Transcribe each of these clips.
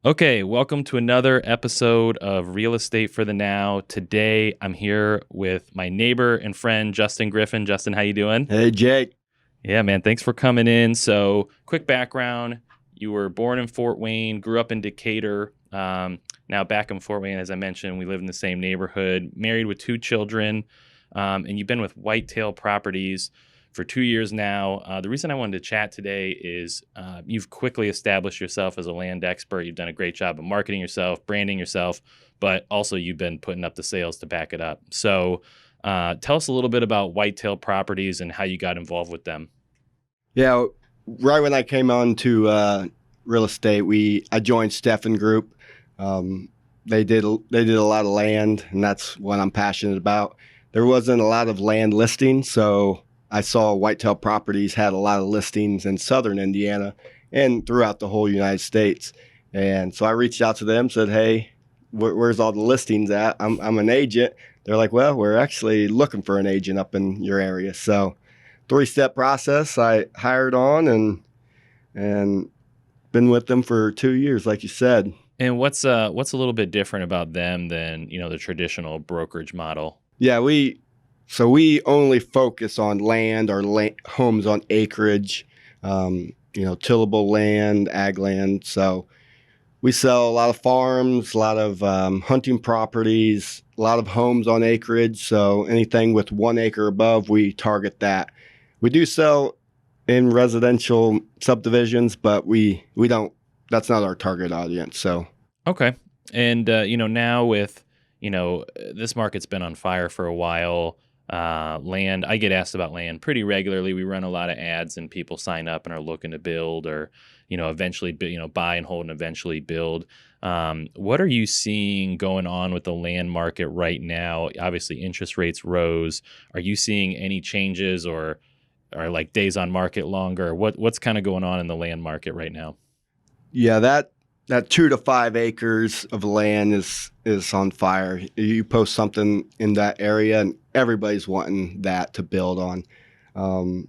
Okay, welcome to another episode of Real Estate for the Now. Today, I'm here with my neighbor and friend Justin Griffin. Justin, how you doing? Hey, Jake. Yeah, man, thanks for coming in. So, quick background: you were born in Fort Wayne, grew up in Decatur. Now back in Fort Wayne, as I mentioned, we live in the same neighborhood. Married with two children, and you've been with Whitetail Properties for 2 years now. The reason I wanted to chat today is you've quickly established yourself as a land expert. You've done a great job of marketing yourself, branding yourself, but also you've been putting up the sales to back it up. So tell us a little bit about Whitetail Properties and how you got involved with them. Yeah, right when I came on to real estate, I joined Stefan Group. They did a lot of land, and that's what I'm passionate about. There wasn't a lot of land listings, so I saw Whitetail Properties had a lot of listings in southern Indiana and throughout the whole United States. And so I reached out to them, said, "Hey, where's all the listings at? I'm an agent." They're like, "Well, we're actually looking for an agent up in your area." So three-step process. I hired on and been with them for 2 years, like you said. And what's a little bit different about them than the traditional brokerage model? Yeah, we only focus on land or homes on acreage, tillable land, ag land. So we sell a lot of farms, a lot of hunting properties, a lot of homes on acreage. So anything with 1 acre above, we target that. We do sell in residential subdivisions, but we don't. That's not our target audience. So Okay. And now with this market's been on fire for a while. Land, I get asked about land pretty regularly. We run a lot of ads, and people sign up and are looking to build, or eventually, buy and hold and eventually build. What are you seeing going on with the land market right now? Obviously, interest rates rose. Are you seeing any changes, or are like days on market longer? What's kind of going on in the land market right now? yeah, that 2 to 5 acres of land is on fire. You post something in that area, and everybody's wanting that to build on. Um,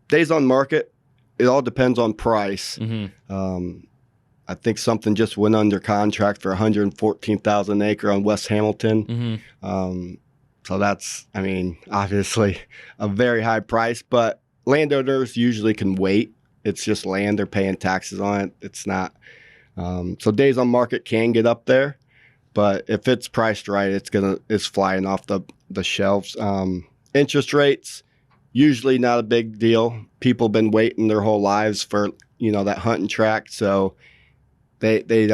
Days on market, it all depends on price. Hmm. I think something just went under contract for 114,000 acre on West Hamilton. Hmm. So that's, I mean, obviously a very high price, but landowners usually can wait. It's just land; they're paying taxes on it. It's not. So days on market can get up there, but if it's priced right, it's flying off the shelves. Interest rates usually not a big deal. People been waiting their whole lives for that hunting tract, so they're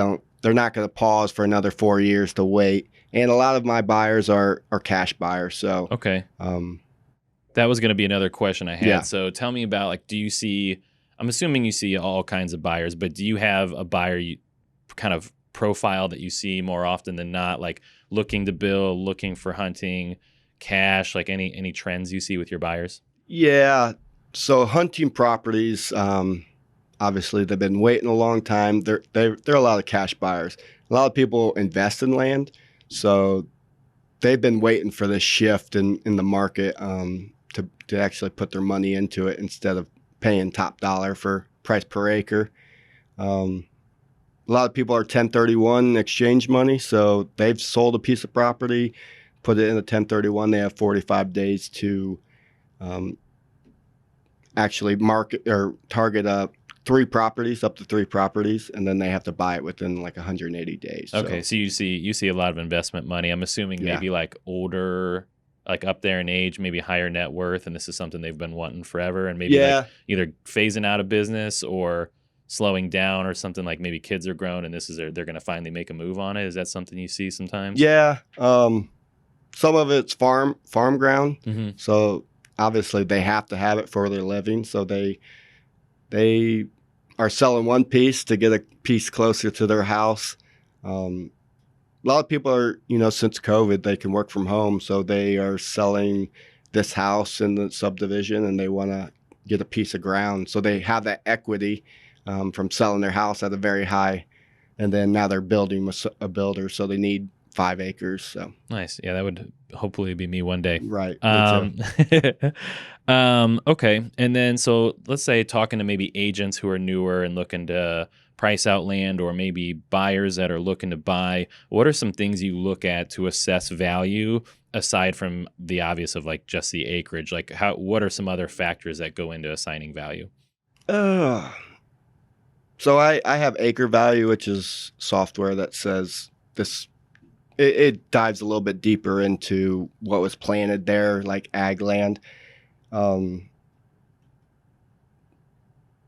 not going to pause for another 4 years to wait. And a lot of my buyers are cash buyers, so Okay. um, That was going to be another question I had. yeah. So tell me about, like, I'm assuming you see all kinds of buyers, but do you have a buyer kind of profile that you see more often than not, like looking to build, looking for hunting, cash, like any trends you see with your buyers? Yeah. So hunting properties, obviously they've been waiting a long time. They're a lot of cash buyers. A lot of people invest in land, so they've been waiting for this shift in the market to actually put their money into it instead of paying top dollar for price per acre. A lot of people are 1031 exchange money, so they've sold a piece of property, put it in a 1031. They have 45 days to um, actually market or target up to three properties, and then they have to buy it within like 180 days. Okay, So so you see a lot of investment money. I'm assuming yeah, maybe like older, like up there in age, maybe higher net worth, and this is something they've been wanting forever, and maybe like yeah, either phasing out of business or slowing down or something, like maybe kids are grown and they're going to finally make a move on it. Is that something you see sometimes? yeah. Some of it's farm ground, Hmm. so obviously they have to have it for their living. So they are selling one piece to get a piece closer to their house. Um, a lot of people are, since COVID, they can work from home, so they are selling this house in the subdivision, and they want to get a piece of ground. So they have that equity from selling their house at a very high, and then now they're building with a builder, so they need 5 acres. So Nice. Yeah, that would hopefully be me one day. right, me too. Um, okay. And then, so let's say talking to maybe agents who are newer and looking to price out land or maybe buyers that are looking to buy, what are some things you look at to assess value aside from the obvious of like just the acreage? Like what are some other factors that go into assigning value? Uh, so I have Acre Value, which is software that says this. It dives a little bit deeper into what was planted there, like ag land. Um,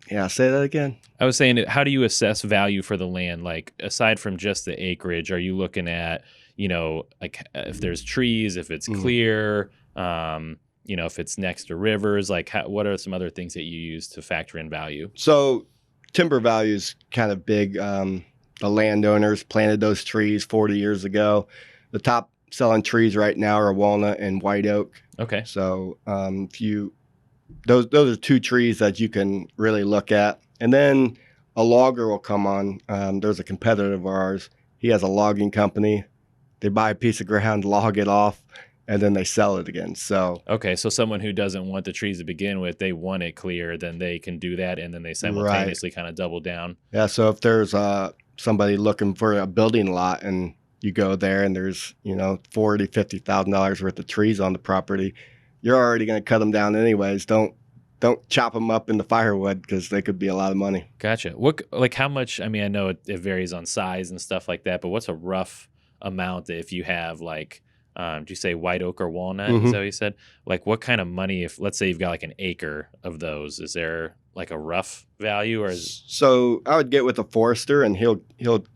yeah, say that again. I was saying, how do you assess value for the land? Like, aside from just the acreage, are you looking at, like if there's trees, if it's Mm. clear, if it's next to rivers, like what are some other things that you use to factor in value? So timber value is kind of big. The landowners planted those trees 40 years ago. The top selling trees right now are walnut and white oak. Okay. So if you those are two trees that you can really look at. And then a logger will come on. There's a competitor of ours. He has a logging company. They buy a piece of ground, log it off, and then they sell it again. So okay, so someone who doesn't want the trees to begin with, they want it clear, then they can do that, and then they simultaneously kind of double down. Yeah. So if there's somebody looking for a building lot and you go there and there's $40,000-$50,000 worth of trees on the property, you're already going to cut them down anyways. Don't chop them up into firewood because they could be a lot of money. Gotcha. How much? I mean, I know it varies on size and stuff like that, but what's a rough amount that if you have like, do you say white oak or walnut? Mm-hmm. Is that what you said? Like, what kind of money? If let's say you've got like an acre of those, is there like a rough value, or So I would get with a forester and he'll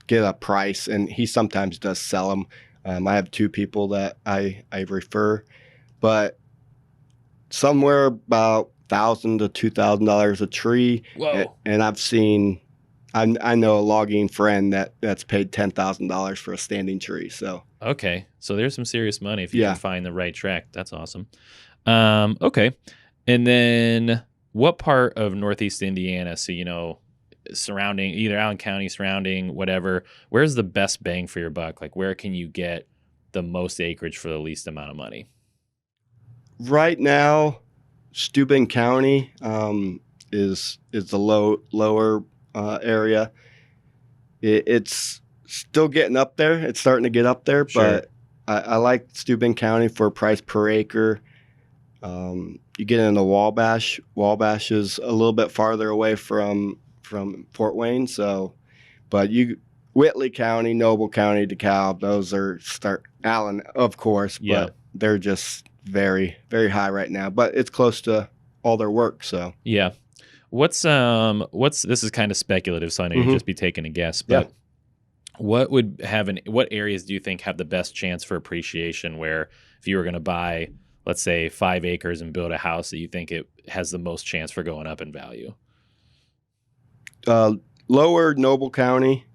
get a price, and he sometimes does sell them. I have two people that I refer, but somewhere about $1,000 to $2,000 a tree. Whoa. And I've seen, I know a logging friend that's paid $10,000 for a standing tree. So okay, so there's some serious money if you Yeah. can find the right track. That's awesome. Okay, and then what part of Northeast Indiana? So surrounding either Allen County, surrounding whatever. Where's the best bang for your buck? Like, where can you get the most acreage for the least amount of money? right now, Steuben County is the lower area. It's still getting up there. It's starting to get up there, Sure. but I like Steuben County for a price per acre. You get into Wabash. Wabash is a little bit farther away from Fort Wayne. So, but Whitley County, Noble County, DeKalb, those are Allen, of course, Yeah. but they're just very, very high right now. But it's close to all their work. So Yeah. What's this is kind of speculative, so I know you'd Mhm. just be taking a guess, but what areas do you think have the best chance for appreciation where if you were going to buy, let's say 5 acres and build a house, that you think it has the most chance for going up in value? lower Noble County,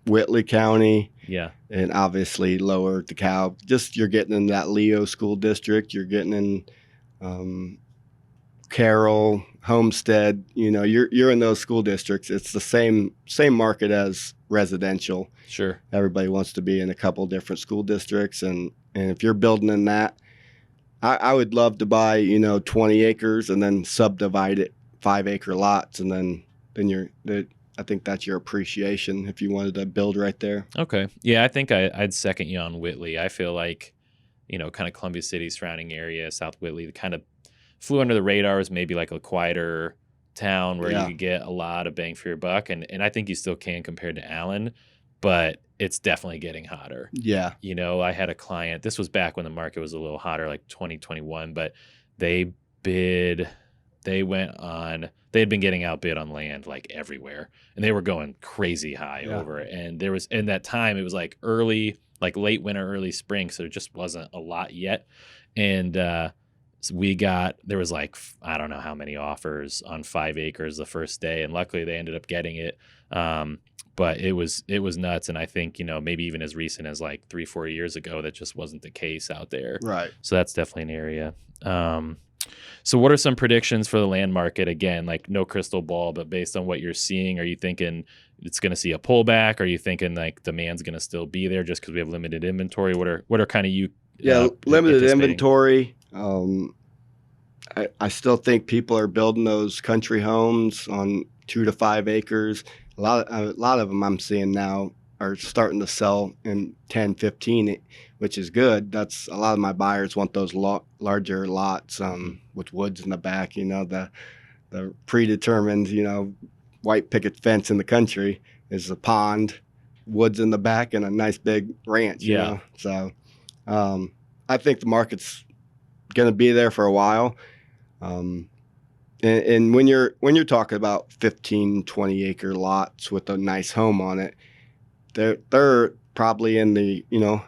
Whitley County, Yeah. and obviously lower DeKalb. Just you're getting in that Leo school district. You're getting in Carroll, Homestead. You're in those school districts. It's the same market as residential. Sure. Everybody wants to be in a couple different school districts, and if you're building in that, I would love to buy 20 acres and then subdivide it 5-acre lots, and then I think that's your appreciation if you wanted to build right there. Okay. Yeah, I think I'd second you on Whitley. I feel like, kind of Columbia City surrounding area, South Whitley, kind of flew under the radar as maybe like a quieter town where you could get a lot of bang for your buck. And I think you still can compared to Allen, but it's definitely getting hotter. Yeah. I had a client, this was back when the market was a little hotter, like 2021, but they had been getting outbid on land like everywhere, and they were going crazy high over it. And there was, in that time, it was like late winter, early spring, so there just wasn't a lot yet. And so there was like, I don't know how many offers on 5 acres the first day, and luckily they ended up getting it. But it was nuts, and I think maybe even as recent as like 3-4 years ago, that just wasn't the case out there. Right. So that's definitely an area. So what are some predictions for the land market? Again, like no crystal ball, but based on what you're seeing, are you thinking it's going to see a pullback? Are you thinking like demand's going to still be there just because we have limited inventory? What are kind of you? Limited inventory. I still think people are building those country homes on 2 to 5 acres. A lot of them I'm seeing now are starting to sell in 10, 15, which is good. That's a lot of my buyers want those larger lots with woods in the back, the predetermined, white picket fence in the country is a pond, woods in the back, and a nice big ranch, Yeah. So I think the market's going to be there for a while. And when you're talking about 15, 20 acre lots with a nice home on it, they're probably in the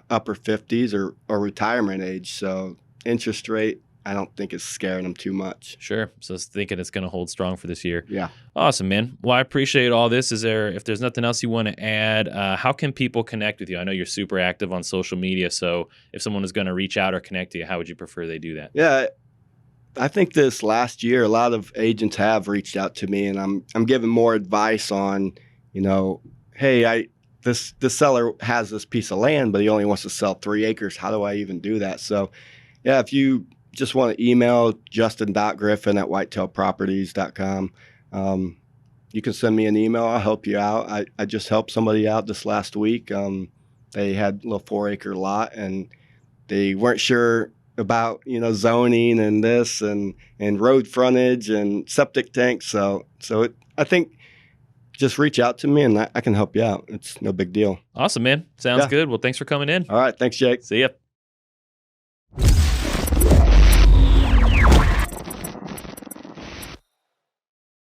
upper 50s or retirement age. So interest rate, I don't think is scaring them too much. Sure. So I was thinking it's going to hold strong for this year. Yeah. Awesome, man. Well, I appreciate all this. If there's nothing else you want to add, how can people connect with you? I know you're super active on social media. So if someone is going to reach out or connect to you, how would you prefer they do that? Yeah. I think this last year, a lot of agents have reached out to me, and I'm giving more advice on, hey, this seller has this piece of land, but he only wants to sell 3 acres. How do I even do that? So, yeah, if you just want to email justin.griffin@whitetailproperties.com, you can send me an email. I'll help you out. I just helped somebody out this last week. They had a little 4 acre lot, and they weren't sure about zoning and this and road frontage and septic tanks. I think just reach out to me and I can help you out. It's no big deal. Awesome, man. Sounds Yeah. good. Well, thanks for coming in. All right. Thanks, Jake. See ya.